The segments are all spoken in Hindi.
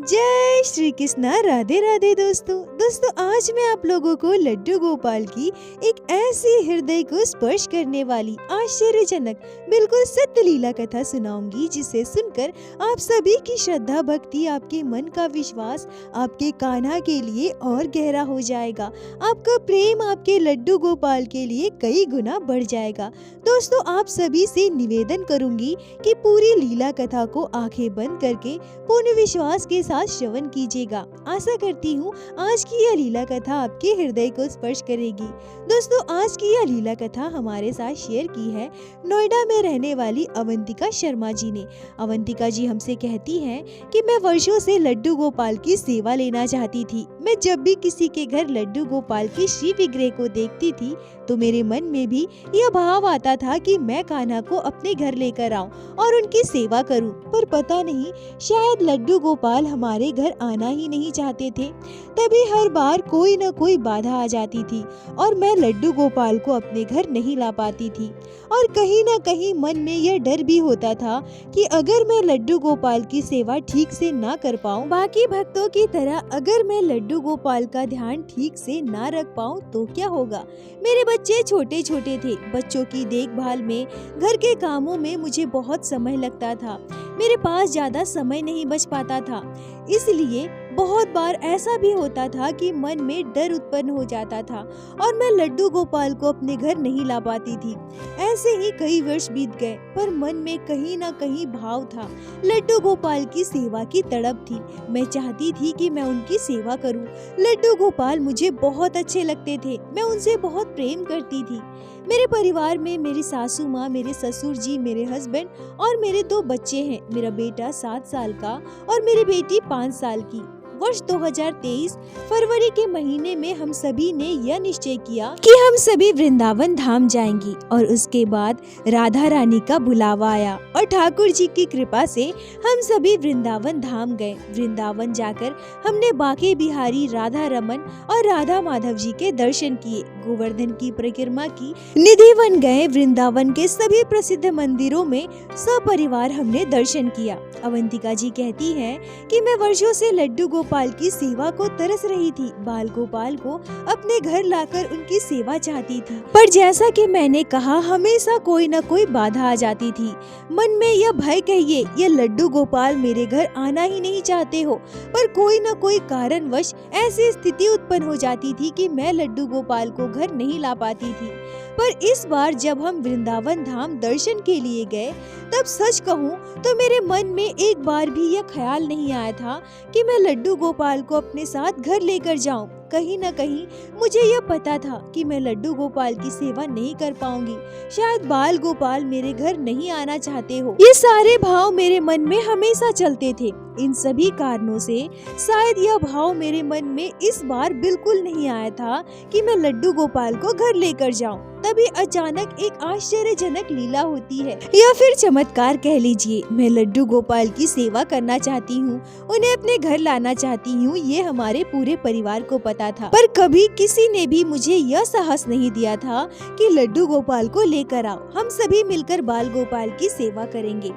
जय श्री कृष्णा। राधे राधे दोस्तों आज मैं आप लोगों को लड्डू गोपाल की एक ऐसी हृदय को स्पर्श करने वाली आश्चर्यजनक बिल्कुल सत्य लीला कथा सुनाऊंगी, जिसे सुनकर आप सभी की श्रद्धा भक्ति, आपके मन का विश्वास आपके कान्हा के लिए और गहरा हो जाएगा। आपका प्रेम आपके लड्डू गोपाल के लिए कई गुना बढ़ जाएगा। दोस्तों, आप सभी से निवेदन करूंगी कि पूरी लीला कथा को आंखें बंद करके पूर्ण विश्वास के साथ श्रवण कीजिएगा। आशा करती हूँ आज की यह लीला कथा आपके हृदय को स्पर्श करेगी। दोस्तों, आज की यह लीला कथा हमारे साथ शेयर की है नोएडा में रहने वाली अवंतिका शर्मा जी ने। अवंतिका जी हमसे कहती हैं कि मैं वर्षों से लड्डू गोपाल की सेवा लेना चाहती थी। मैं जब भी किसी के घर लड्डू गोपाल की श्री विग्रह को देखती थी तो मेरे मन में भी यह भाव आता था कि मैं कान्हा को अपने घर लेकर आऊं और उनकी सेवा करूं। पर पता नहीं, शायद लड्डू गोपाल हमारे घर आना ही नहीं चाहते थे। तभी हर बार कोई न कोई बाधा आ जाती थी और मैं लड्डू गोपाल को अपने घर नहीं ला पाती थी। और कहीं न कहीं मन में यह डर भी होता था कि अगर मैं लड्डू गोपाल की सेवा ठीक से ना कर पाऊं, बाकी भक्तों की तरह अगर मैं लड्डू गोपाल का ध्यान ठीक से ना रख पाऊं तो क्या होगा। मेरे बच्चे छोटे छोटे थे। बच्चों की देखभाल में, घर के कामों में मुझे बहुत समय लगता था। मेरे पास ज्यादा समय नहीं बच पाता था, इसलिए बहुत बार ऐसा भी होता था कि मन में डर उत्पन्न हो जाता था और मैं लड्डू गोपाल को अपने घर नहीं ला पाती थी। ऐसे ही कई वर्ष बीत गए, पर मन में कहीं ना कहीं भाव था, लड्डू गोपाल की सेवा की तड़प थी। मैं चाहती थी कि मैं उनकी सेवा करूं। लड्डू गोपाल मुझे बहुत अच्छे लगते थे, मैं उनसे बहुत प्रेम करती थी। मेरे परिवार में मेरी सासू माँ, मेरे ससुर जी, मेरे हस्बैंड और मेरे 2 बच्चे हैं। मेरा बेटा 7 साल का और मेरी बेटी 5 साल की। वर्ष 2023 फरवरी के महीने में हम सभी ने यह निश्चय किया कि हम सभी वृंदावन धाम जाएंगी। और उसके बाद राधा रानी का बुलावा आया और ठाकुर जी की कृपा से हम सभी वृंदावन धाम गए। वृंदावन जाकर हमने बांके बिहारी, राधा रमन और राधा माधव जी के दर्शन किए, गोवर्धन की परिक्रमा की, निधि वन गए। वृंदावन के सभी प्रसिद्ध मंदिरों में सपरिवार हमने दर्शन किया। अवंतिका जी कहती हैं कि मैं वर्षों से लड्डू गोपाल की सेवा को तरस रही थी। बाल गोपाल को अपने घर लाकर उनकी सेवा चाहती थी, पर जैसा कि मैंने कहा, हमेशा कोई न कोई बाधा आ जाती थी। मन में यह भय कहिए, यह लड्डू गोपाल मेरे घर आना ही नहीं चाहते हो, पर कोई न कोई कारणवश ऐसी स्थिति उत्पन्न हो जाती थी कि मैं लड्डू गोपाल को घर नहीं ला पाती थी। पर इस बार जब हम वृंदावन धाम दर्शन के लिए गए, तब सच कहूँ तो मेरे मन में एक बार भी यह ख्याल नहीं आया था कि मैं लड्डू गोपाल को अपने साथ घर लेकर जाऊं। कहीं न कहीं मुझे यह पता था कि मैं लड्डू गोपाल की सेवा नहीं कर पाऊंगी। शायद बाल गोपाल मेरे घर नहीं आना चाहते हो। ये सारे भाव मेरे मन में हमेशा चलते थे। इन सभी कारणों से शायद यह भाव मेरे मन में इस बार बिल्कुल नहीं आया था कि मैं लड्डू गोपाल को घर लेकर जाऊं। तभी अचानक एक आश्चर्यजनक लीला होती है, या फिर चमत्कार कह लीजिए। मैं लड्डू गोपाल की सेवा करना चाहती हूँ, उन्हें अपने घर लाना चाहती हूँ। ये हमारे पूरे परिवार को पता था, पर कभी किसी ने भी मुझे यह साहस नहीं दिया था कि लड्डू गोपाल को लेकर आओ, हम सभी मिलकर बाल गोपाल की सेवा करेंगे।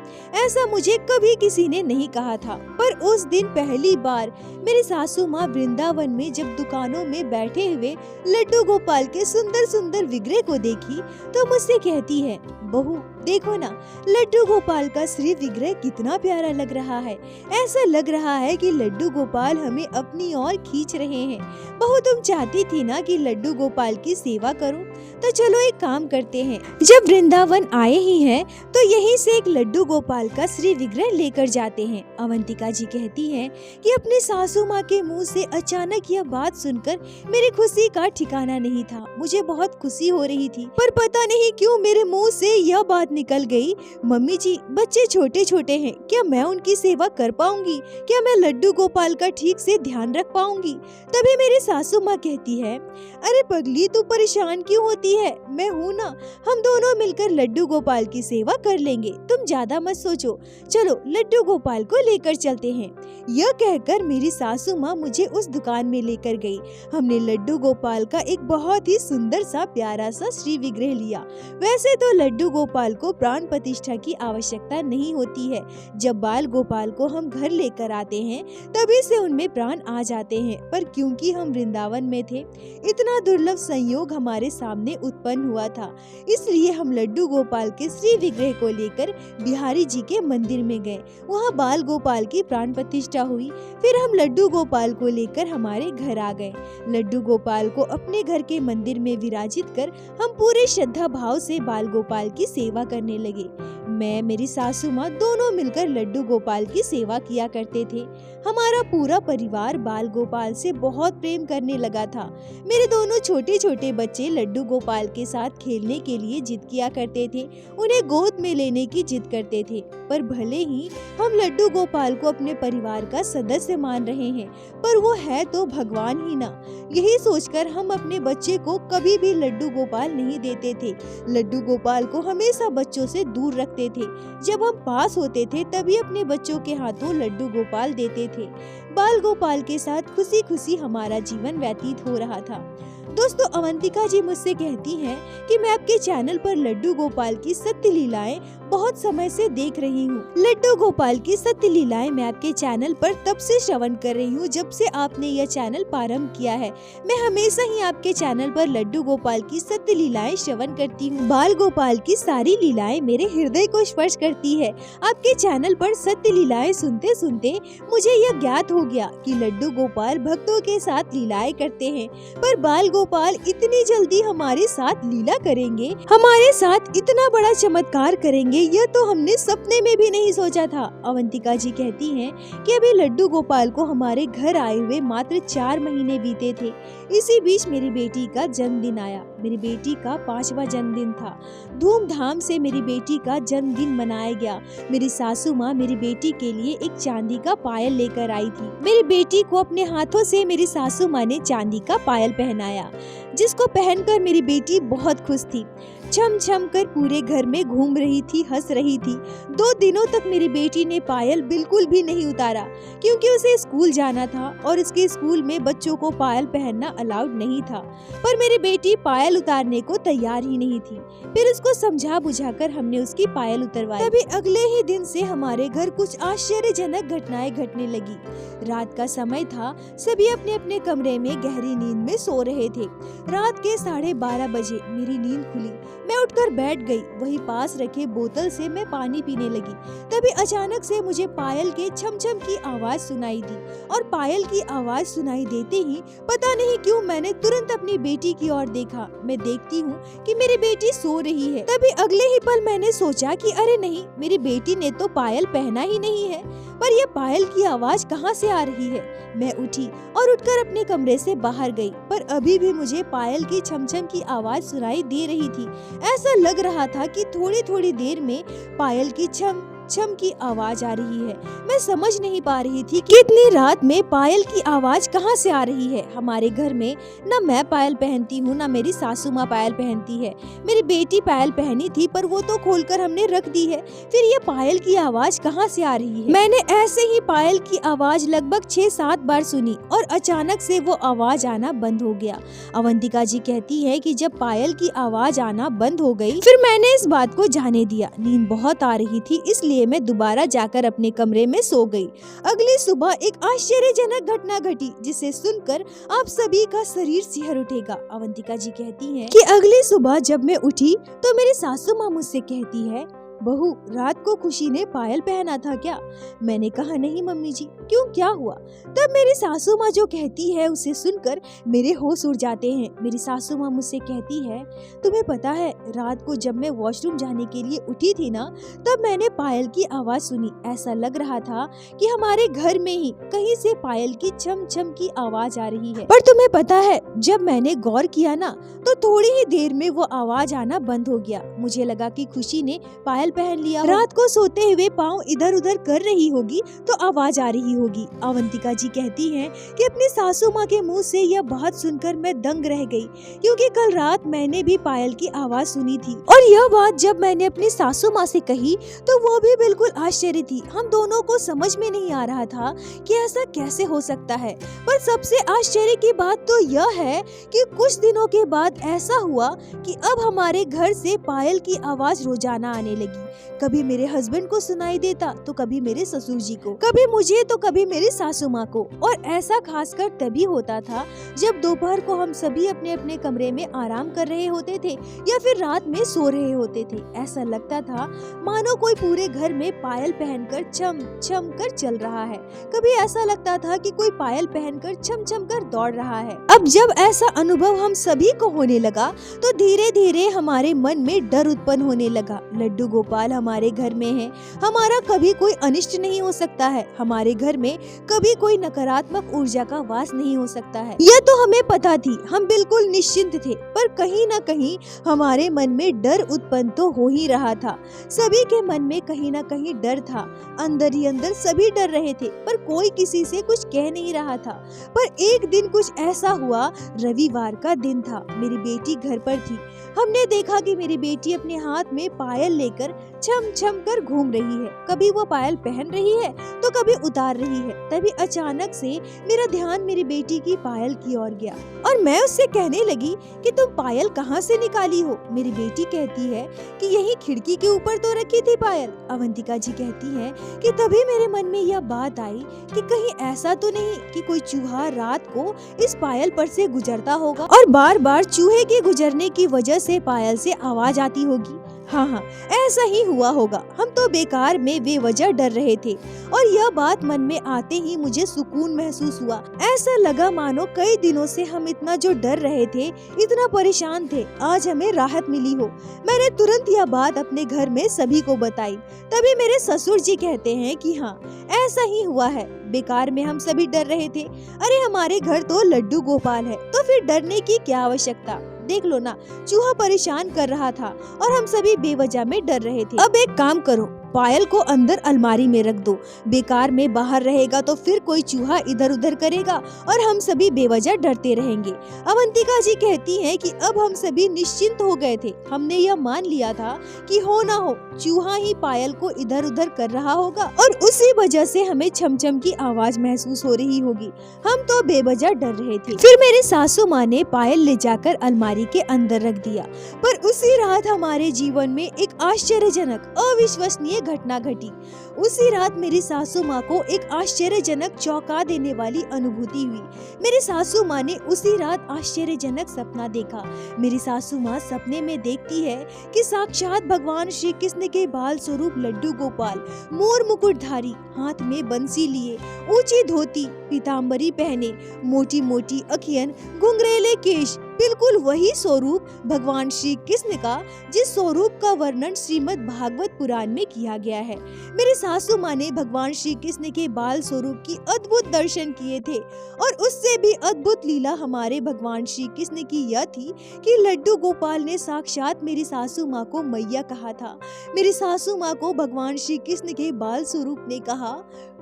ऐसा मुझे कभी किसी ने नहीं कहा था। पर उस दिन पहली बार मेरी सासू माँ वृंदावन में जब दुकानों में बैठे हुए लड्डू गोपाल के सुंदर सुंदर विग्रह को देखी तो मुझसे कहती है, बहू देखो ना, लड्डू गोपाल का श्री विग्रह कितना प्यारा लग रहा है। ऐसा लग रहा है कि लड्डू गोपाल हमें अपनी ओर खींच रहे हैं। बहू, तुम चाहती थी ना कि लड्डू गोपाल की सेवा करूं, तो चलो एक काम करते हैं, जब वृंदावन आए ही हैं तो यहीं से एक लड्डू गोपाल का श्री विग्रह लेकर जाते हैं। अवंतिका जी कहती हैं कि अपनी सासू माँ के मुँह से अचानक यह बात सुनकर मेरी खुशी का ठिकाना नहीं था। मुझे बहुत खुशी हो रही थी, पर पता नहीं क्यों मेरे मुँह से यह बात निकल गई, मम्मी जी बच्चे छोटे छोटे हैं, क्या मैं उनकी सेवा कर पाऊंगी? क्या मैं लड्डू गोपाल का ठीक से ध्यान रख पाऊंगी? तभी मेरी सासू माँ कहती है, अरे पगली, तू परेशान क्यों होती है, मैं हूँ ना, हम दोनों मिलकर लड्डू गोपाल की सेवा कर लेंगे, तुम ज्यादा मत सोचो, चलो लड्डू गोपाल को लेकर चलते हैं। यह कहकर मेरी सासू माँ मुझे उस दुकान में लेकर गई। हमने लड्डू गोपाल का एक बहुत ही सुंदर सा प्यारा सा श्री विग्रह लिया। वैसे तो लड्डू गोपाल को प्राण प्रतिष्ठा की आवश्यकता नहीं होती है। जब बाल गोपाल को हम घर लेकर आते हैं तभी से उनमें प्राण आ जाते हैं, पर क्योंकि हम वृंदावन में थे, इतना दुर्लभ संयोग हमारे सामने उत्पन्न हुआ था, इसलिए हम लड्डू गोपाल के श्री विग्रह को लेकर बिहारी जी के मंदिर में गए। वहाँ बाल गोपाल की प्राण प्रतिष्ठा हुई। फिर हम लड्डू गोपाल को लेकर हमारे घर आ गए। लड्डू गोपाल को अपने घर के मंदिर में विराजित कर हम पूरे श्रद्धा भाव से बाल गोपाल की सेवा करने लगे। मैं, मेरी सासू माँ दोनों मिलकर लड्डू गोपाल की सेवा किया करते थे। हमारा पूरा परिवार बाल गोपाल से बहुत प्रेम करने लगा था। मेरे दोनों छोटे छोटे बच्चे लड्डू गोपाल के साथ खेलने के लिए जिद किया करते थे, उन्हें गोद में लेने की जिद करते थे। पर भले ही हम लड्डू गोपाल को अपने परिवार का सदस्य मान रहे हैं, पर वो है तो भगवान ही ना। यही सोचकर हम अपने बच्चे को कभी भी लड्डू गोपाल नहीं देते थे। लड्डू गोपाल को हमेशा बच्चों से दूर रखते थे। जब हम पास होते थे तभी अपने बच्चों के हाथों लड्डू गोपाल देते थे। बाल गोपाल के साथ खुशी खुशी हमारा जीवन व्यतीत हो रहा था। दोस्तों, अवंतिका जी मुझसे कहती हैं कि मैं आपके चैनल पर लड्डू गोपाल की सत्य लीलाएं बहुत समय से देख रही हूँ। लड्डू गोपाल की सत्य लीलाएं मैं आपके चैनल पर तब से श्रवण कर रही हूँ जब से आपने यह चैनल प्रारंभ किया है। मैं हमेशा ही आपके चैनल पर लड्डू गोपाल की सत्य लीलाएं श्रवण करती हूँ। बाल गोपाल की सारी लीलाएं मेरे हृदय को स्पर्श करती है। आपके चैनल पर सत्य लीलाएं सुनते सुनते मुझे यह ज्ञात हो गया कि लड्डू गोपाल भक्तों के साथ लीलाएं करते हैं, पर बाल गोपाल इतनी जल्दी हमारे साथ लीला करेंगे, हमारे साथ इतना बड़ा चमत्कार करेंगे, यह तो हमने सपने में भी नहीं सोचा था। अवंतिका जी कहती हैं कि अभी लड्डू गोपाल को हमारे घर आए हुए मात्र 4 महीने बीते थे। इसी बीच मेरी बेटी का जन्मदिन आया। मेरी बेटी का 5वां जन्मदिन था। धूमधाम से मेरी बेटी का जन्मदिन मनाया गया। मेरी सासू माँ मेरी बेटी के लिए एक चांदी का पायल लेकर आई थी। मेरी बेटी को अपने हाथों से मेरी सासू माँ ने चांदी का पायल पहनाया, जिसको पहनकर मेरी बेटी बहुत खुश थी। छम छम कर पूरे घर में घूम रही थी, हंस रही थी। 2 दिनों तक मेरी बेटी ने पायल बिल्कुल भी नहीं उतारा, क्योंकि उसे स्कूल जाना था और उसके स्कूल में बच्चों को पायल पहनना अलाउड नहीं था। पर मेरी बेटी पायल उतारने को तैयार ही नहीं थी। फिर उसको समझा बुझाकर हमने उसकी पायल उतरवाई। तभी अगले ही दिन से हमारे घर कुछ आश्चर्यजनक घटनाएं घटने लगी। रात का समय था, सभी अपने अपने कमरे में गहरी नींद में सो रहे थे। रात के 12:30 बजे मेरी नींद खुली। मैं उठकर बैठ गई। वही पास रखे बोतल से मैं पानी पीने लगी। तभी अचानक से मुझे पायल के छम छम की आवाज सुनाई दी, और पायल की आवाज सुनाई देते ही पता नहीं क्यों मैंने तुरंत अपनी बेटी की ओर देखा। मैं देखती हूँ कि मेरी बेटी सो रही है। तभी अगले ही पल मैंने सोचा कि अरे नहीं, मेरी बेटी ने तो पायल पहना ही नहीं है, पर यह पायल की आवाज कहाँ से आ रही है। मैं उठी और उठकर अपने कमरे से बाहर गई, पर अभी भी मुझे पायल की छमछम की आवाज सुनाई दे रही थी। ऐसा लग रहा था कि थोड़ी थोड़ी देर में पायल की छम छम की आवाज आ रही है। मैं समझ नहीं पा रही थी कि इतनी रात में पायल की आवाज कहाँ से आ रही है। हमारे घर में न मैं पायल पहनती हूँ, न मेरी सासू माँ पायल पहनती है। मेरी बेटी पायल पहनी थी, पर वो तो खोलकर हमने रख दी है। फिर ये पायल की आवाज कहाँ से आ रही है। मैंने ऐसे ही पायल की आवाज लगभग 6-7 बार सुनी और अचानक से वो आवाज आना बंद हो गया। अवंतिका जी कहती है कि जब पायल की आवाज आना बंद हो गई, फिर मैंने इस बात को जाने दिया। नींद बहुत आ रही थी, इसलिए मैं दोबारा जाकर अपने कमरे में सो गई। अगली सुबह एक आश्चर्यजनक घटना घटी, जिसे सुनकर आप सभी का शरीर सिहर उठेगा। अवंतिका जी कहती हैं कि अगली सुबह जब मैं उठी तो मेरी सासू माँ मुझसे कहती है, बहू, रात को खुशी ने पायल पहना था क्या? मैंने कहा नहीं मम्मी जी। क्यों, क्या हुआ? तब मेरी सासू माँ जो कहती है उसे सुनकर मेरे होश उड़ जाते हैं। मेरी सासू माँ मुझसे कहती है, तुम्हें पता है रात को जब मैं वॉशरूम जाने के लिए उठी थी ना, तब मैंने पायल की आवाज सुनी। ऐसा लग रहा था कि हमारे घर में ही कहीं से पायल की छम छम की आवाज आ रही है। पर तुम्हें पता है, जब मैंने गौर किया ना, तो थोड़ी ही देर में वो आवाज आना बंद हो गया। मुझे लगा कि खुशी ने पायल पहन लिया। रात को सोते हुए पाँव इधर उधर कर रही होगी तो आवाज आ रही होगी। अवंतिका जी कहती हैं कि अपनी सासू माँ के मुंह से यह बात सुनकर मैं दंग रह गई, क्योंकि कल रात मैंने भी पायल की आवाज सुनी थी और यह बात जब मैंने अपनी सासू माँ से कही तो वो भी बिल्कुल आश्चर्य थी। हम दोनों को समझ में नहीं आ रहा था कि ऐसा कैसे हो सकता है। पर सबसे आश्चर्य की बात तो यह है कि कुछ दिनों के बाद ऐसा हुआ कि अब हमारे घर से पायल की आवाज रोजाना आने लगी। कभी मेरे हस्बैंड को सुनाई देता तो कभी मेरे ससुर जी को, कभी मुझे तो कभी मेरी सासू माँ को। और ऐसा खासकर तभी होता था जब दोपहर को हम सभी अपने अपने कमरे में आराम कर रहे होते थे या फिर रात में सो रहे होते थे। ऐसा लगता था मानो कोई पूरे घर में पायल पहनकर छम छम कर चल रहा है। कभी ऐसा लगता था कि कोई पायल पहनकर छम छम कर दौड़ रहा है। अब जब ऐसा अनुभव हम सभी को होने लगा तो धीरे धीरे हमारे मन में डर उत्पन्न होने लगा। लड्डू गोपाल हमारे घर में है, हमारा कभी कोई अनिष्ट नहीं हो सकता है, हमारे घर में कभी कोई नकारात्मक ऊर्जा का वास नहीं हो सकता है। यह तो हमें पता थी, हम बिल्कुल निश्चिंत थे। पर कहीं न कहीं हमारे मन में डर उत्पन्न तो हो ही रहा था। सभी के मन में कहीं न कहीं डर था, अंदर ही अंदर सभी डर रहे थे, पर कोई किसी से कुछ कह नहीं रहा था। पर एक दिन कुछ ऐसा हुआ, रविवार का दिन था, मेरी बेटी घर पर थी। हमने देखा कि मेरी बेटी अपने हाथ में पायल लेकर छम छम कर घूम रही है। कभी वो पायल पहन रही है तो कभी उतार रही है। तभी अचानक से मेरा ध्यान मेरी बेटी की पायल की ओर गया और मैं उससे कहने लगी कि तुम पायल कहाँ से निकाली हो। मेरी बेटी कहती है कि यही खिड़की के ऊपर तो रखी थी पायल। अवंतिका जी कहती है कि तभी मेरे मन में यह बात आई कि कहीं ऐसा तो नहीं कि कोई चूहा रात को इस पायल पर से गुजरता होगा और बार बार चूहे के गुजरने की वजह से पायल से आवाज आती होगी। हाँ, ऐसा ही हुआ होगा। हम तो बेकार में बेवजह डर रहे थे और यह बात मन में आते ही मुझे सुकून महसूस हुआ। ऐसा लगा मानो कई दिनों से हम इतना जो डर रहे थे, इतना परेशान थे, आज हमें राहत मिली हो। मैंने तुरंत यह बात अपने घर में सभी को बताई। तभी मेरे ससुर जी कहते हैं कि हाँ, ऐसा ही हुआ है, बेकार में हम सभी डर रहे थे। अरे हमारे घर तो लड्डू गोपाल है, तो फिर डरने की क्या आवश्यकता। देख लो ना, चूहा परेशान कर रहा था और हम सभी बेवजह में डर रहे थे। अब एक काम करो, पायल को अंदर अलमारी में रख दो, बेकार में बाहर रहेगा तो फिर कोई चूहा इधर उधर करेगा और हम सभी बेवजह डरते रहेंगे। अवंतिका जी कहती हैं कि अब हम सभी निश्चिंत हो गए थे। हमने यह मान लिया था कि हो ना हो चूहा ही पायल को इधर उधर कर रहा होगा और उसी वजह से हमें छमछम की आवाज महसूस हो रही होगी। हम तो बेवजह डर रहे थे। फिर मेरी सासू माँ ने पायल ले जाकर अलमारी के अंदर रख दिया। पर उसी रात हमारे जीवन में एक आश्चर्यजनक अविश्वसनीय घटना घटी। उसी रात मेरी सासू माँ को एक आश्चर्यजनक चौंका देने वाली अनुभूति हुई। मेरी सासू माँ ने उसी रात आश्चर्यजनक सपना देखा। मेरी सासू माँ सपने में देखती है कि साक्षात भगवान श्री कृष्ण के बाल स्वरूप लड्डू गोपाल, मोर मुकुटधारी, हाथ में बंसी लिए, ऊंची धोती, पीताम्बरी पहने, मोटी मोटी अखियन, घुंघरेले केश, बिल्कुल वही स्वरूप भगवान श्री कृष्ण का जिस स्वरूप का वर्णन श्रीमद् भागवत पुराण में किया गया है। मेरी सासू माँ ने भगवान श्री कृष्ण के बाल स्वरूप की अद्भुत दर्शन किए थे और उससे भी अद्भुत लीला हमारे भगवान श्री कृष्ण की यह थी कि लड्डू गोपाल ने साक्षात मेरी सासू माँ को मैया कहा था। मेरी सासू माँ को भगवान श्री कृष्ण के बाल स्वरूप ने कहा,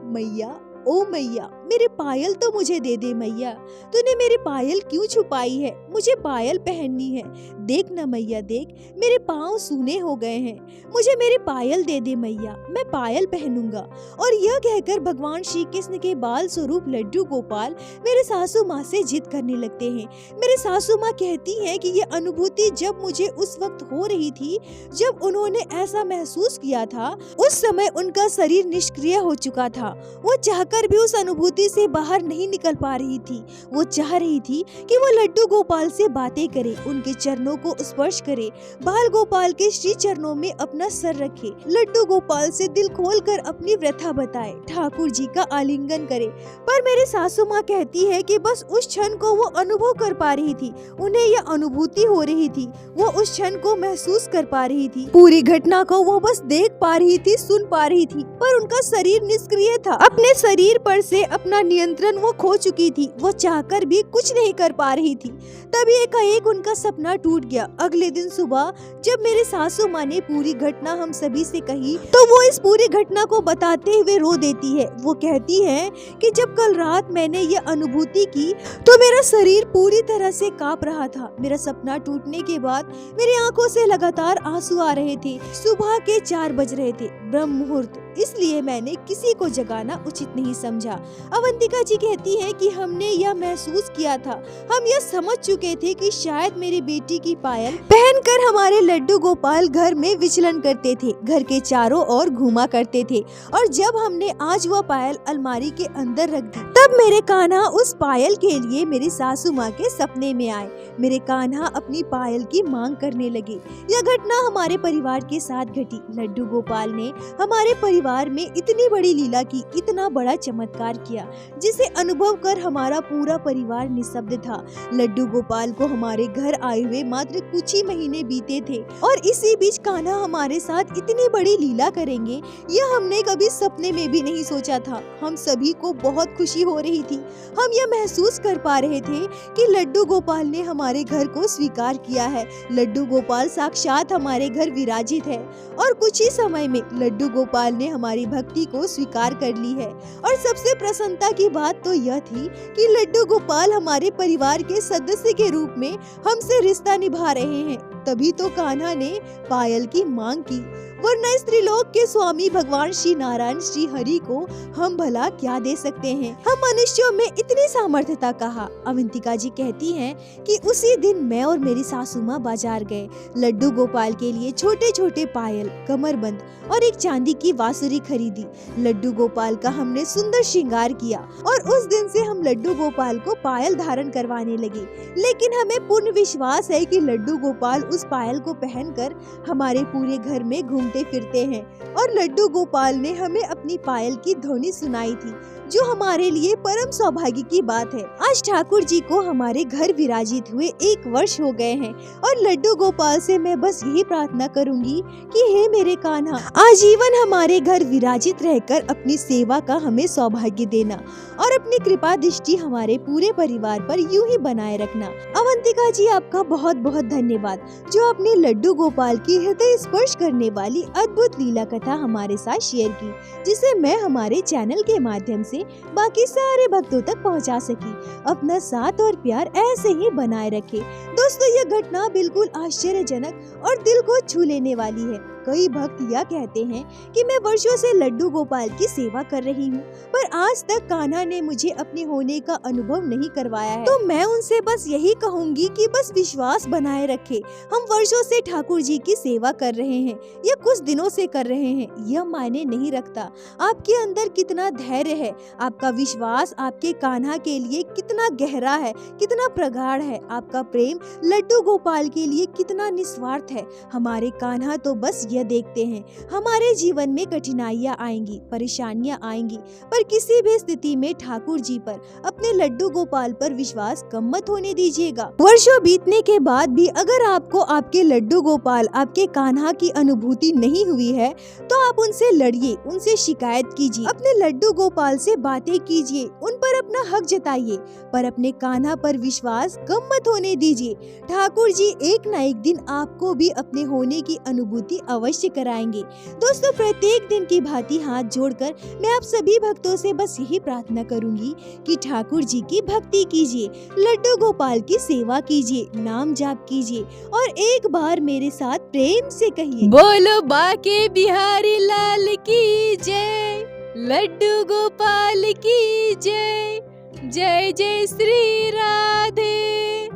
मैया, ओ मैया, मेरे पायल तो मुझे दे दे मैया, तूने मेरी पायल क्यों छुपाई है, मुझे पायल पहननी है। देख न मैया देख, मेरे पाँव सूने हो गए हैं, मुझे मेरी पायल दे दे मैया, मैं पायल पहनूंगा। और यह कहकर भगवान श्री कृष्ण के बाल स्वरूप लड्डू गोपाल मेरे सासू माँ से जिद करने लगते हैं। मेरे सासू माँ कहती हैं कि यह अनुभूति जब मुझे उस वक्त हो रही थी जब उन्होंने ऐसा महसूस किया था, उस समय उनका शरीर निष्क्रिय हो चुका था। वो चाहकर भी उस अनुभूति से बाहर नहीं निकल पा रही थी। वो चाह रही थी कि वो लड्डू गोपाल से बातें करे, उनके चरणों को स्पर्श करे, बाल गोपाल के श्री चरणों में अपना सर रखे, लड्डू गोपाल से दिल खोलकर अपनी व्यथा बताए, ठाकुर जी का आलिंगन करे। पर मेरी सासू माँ कहती है कि बस उस क्षण को वो अनुभव कर पा रही थी, उन्हें यह अनुभूति हो रही थी, वो उस क्षण को महसूस कर पा रही थी, पूरी घटना को वो बस देख पा रही थी, सुन पा रही थी, पर उनका शरीर निष्क्रिय था। अपने शरीर पर से अपना नियंत्रण वो खो चुकी थी, वो चाहकर भी कुछ नहीं कर पा रही थी। तभी एकाएक उनका सपना टूट गया। अगले दिन सुबह जब मेरे सासू माँ ने पूरी घटना हम सभी से कही तो वो इस पूरी घटना को बताते हुए रो देती है। वो कहती है कि जब कल रात मैंने ये अनुभूति की तो मेरा शरीर पूरी तरह से कांप रहा था। मेरा सपना टूटने के बाद मेरी आंखों से लगातार आंसू आ रहे थे। सुबह के 4 बज रहे थे, ब्रह्म मुहूर्त, इसलिए मैंने किसी को जगाना उचित नहीं समझा। अवंतिका जी कहती हैं कि हमने यह महसूस किया था, हम यह समझ चुके थे कि शायद मेरी बेटी की पायल पहनकर हमारे लड्डू गोपाल घर में विचलन करते थे, घर के चारों ओर घूमा करते थे। और जब हमने आज वह पायल अलमारी के अंदर रख दी तब मेरे कान्हा उस पायल के लिए मेरी सासू माँ के सपने में आए। मेरे कान्हा अपनी पायल की मांग करने लगे। यह घटना हमारे परिवार के साथ घटी। लड्डू गोपाल ने हमारे परिवार में इतनी बड़ी लीला की, इतना बड़ा चमत्कार किया, जिसे अनुभव कर हमारा पूरा परिवार निःशब्द था। लड्डू गोपाल को हमारे घर आए हुए मात्र कुछ ही महीने बीते थे और इसी बीच कान्हा हमारे साथ इतनी बड़ी लीला करेंगे, यह हमने कभी सपने में भी नहीं सोचा था। हम सभी को बहुत खुशी हो रही थी। हम यह महसूस कर पा रहे थे कि लड्डू गोपाल ने हमारे घर को स्वीकार किया है। लड्डू गोपाल साक्षात हमारे घर विराजित है और कुछ ही समय में लड्डू गोपाल ने हमारी भक्ति को स्वीकार कर ली है। और सबसे प्रसन्नता की बात तो यह थी कि लड्डू गोपाल हमारे परिवार के सदस्य के रूप में हमसे रिश्ता निभा रहे हैं। तभी तो कान्हा ने पायल की मांग की, वरना इस त्रिलोक के स्वामी भगवान श्री नारायण श्री हरि को हम भला क्या दे सकते हैं। हम मनुष्यों में इतनी सामर्थ्यता कहा। अवंतिका जी कहती हैं कि उसी दिन मैं और मेरी सासू माँ बाजार गए। लड्डू गोपाल के लिए छोटे छोटे पायल, कमरबंद और एक चांदी की बांसुरी खरीदी। लड्डू गोपाल का हमने सुंदर श्रृंगार किया और उस दिन से हम लड्डू गोपाल को पायल धारण करवाने लगे। लेकिन हमें पूर्ण विश्वास है कि लड्डू गोपाल उस पायल को पहनकर हमारे पूरे घर में घूमते फिरते हैं। और लड्डू गोपाल ने हमें अपनी पायल की ध्वनि सुनाई थी, जो हमारे लिए परम सौभाग्य की बात है। आज ठाकुर जी को हमारे घर विराजित हुए 1 वर्ष हो गए हैं और लड्डू गोपाल से मैं बस यही प्रार्थना करूंगी कि हे मेरे कान्हा, आजीवन हमारे घर विराजित रहकर अपनी सेवा का हमें सौभाग्य देना और अपनी कृपा दृष्टि हमारे पूरे परिवार पर यूं ही बनाए रखना। अवंतिका जी, आपका बहुत बहुत धन्यवाद जो आपने लड्डू गोपाल की हृदय स्पर्श करने वाली अद्भुत लीला कथा हमारे साथ शेयर की, जिसे मैं हमारे चैनल के माध्यम से बाकी सारे भक्तों तक पहुंचा सकी। अपना साथ और प्यार ऐसे ही बनाए रखे। दोस्तों, यह घटना बिल्कुल आश्चर्यजनक और दिल को छू लेने वाली है। कई भक्त यह कहते हैं कि मैं वर्षों से लड्डू गोपाल की सेवा कर रही हूँ, पर आज तक कान्हा ने मुझे अपने होने का अनुभव नहीं करवाया है। तो मैं उनसे बस यही कहूँगी कि बस विश्वास बनाए रखे। हम वर्षों से ठाकुर जी की सेवा कर रहे हैं या कुछ दिनों से कर रहे हैं, यह मायने नहीं रखता। आपके अंदर कितना धैर्य है, आपका विश्वास आपके कान्हा के लिए कितना गहरा है, कितना प्रगाढ़ है, आपका प्रेम लड्डू गोपाल के लिए कितना निस्वार्थ है। हमारे कान्हा तो बस यह देखते हैं। हमारे जीवन में कठिनाइयाँ आएंगी, परेशानियाँ आएंगी, पर किसी भी स्थिति में ठाकुर जी पर, अपने लड्डू गोपाल पर विश्वास कम मत होने दीजिएगा। वर्षों बीतने के बाद भी अगर आपको आपके लड्डू गोपाल, आपके कान्हा की अनुभूति नहीं हुई है तो आप उनसे लड़िए, उनसे शिकायत कीजिए, अपने लड्डू गोपाल से बातें कीजिए, उन पर अपना हक जताइए, पर अपने कान्हा पर विश्वास कम मत होने दीजिए। ठाकुर जी एक न एक दिन आपको भी अपने होने की अनुभूति अवश्य कराएंगे। दोस्तों, प्रत्येक दिन की भांति हाथ जोड़कर मैं आप सभी भक्तों से बस यही प्रार्थना करूंगी कि ठाकुर जी की भक्ति कीजिए, लड्डू गोपाल की सेवा कीजिए, नाम जाप कीजिए और एक बार मेरे साथ प्रेम से कहिए, बोलो बाके बिहारी लाल की जय, लड्डू गोपाल की जय, जय जय श्री राधे।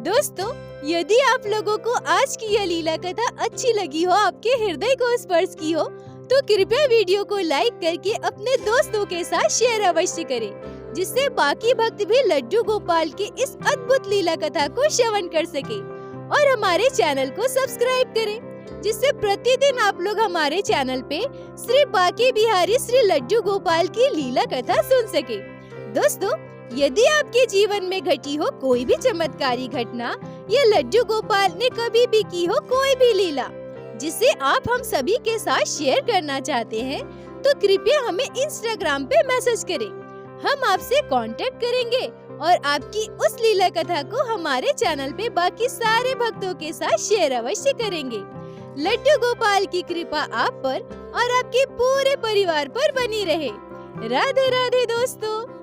दोस्तों, यदि आप लोगों को आज की यह लीला कथा अच्छी लगी हो, आपके हृदय को स्पर्श की हो, तो कृपया वीडियो को लाइक करके अपने दोस्तों के साथ शेयर अवश्य करें, जिससे बाकी भक्त भी लड्डू गोपाल के इस अद्भुत लीला कथा को श्रवण कर सके। और हमारे चैनल को सब्सक्राइब करें, जिससे प्रतिदिन आप लोग हमारे चैनल पे श्री बाके बिहारी श्री लड्डू गोपाल की लीला कथा सुन सके। दोस्तों, यदि आपके जीवन में घटी हो कोई भी चमत्कारी घटना या लड्डू गोपाल ने कभी भी की हो कोई भी लीला, जिसे आप हम सभी के साथ शेयर करना चाहते हैं, तो कृपया हमें इंस्टाग्राम पे मैसेज करें। हम आपसे कांटेक्ट करेंगे और आपकी उस लीला कथा को हमारे चैनल पे बाकी सारे भक्तों के साथ शेयर अवश्य करेंगे। लड्डू गोपाल की कृपा आप पर और आपके पूरे परिवार पर बनी रहे। राधे राधे दोस्तों।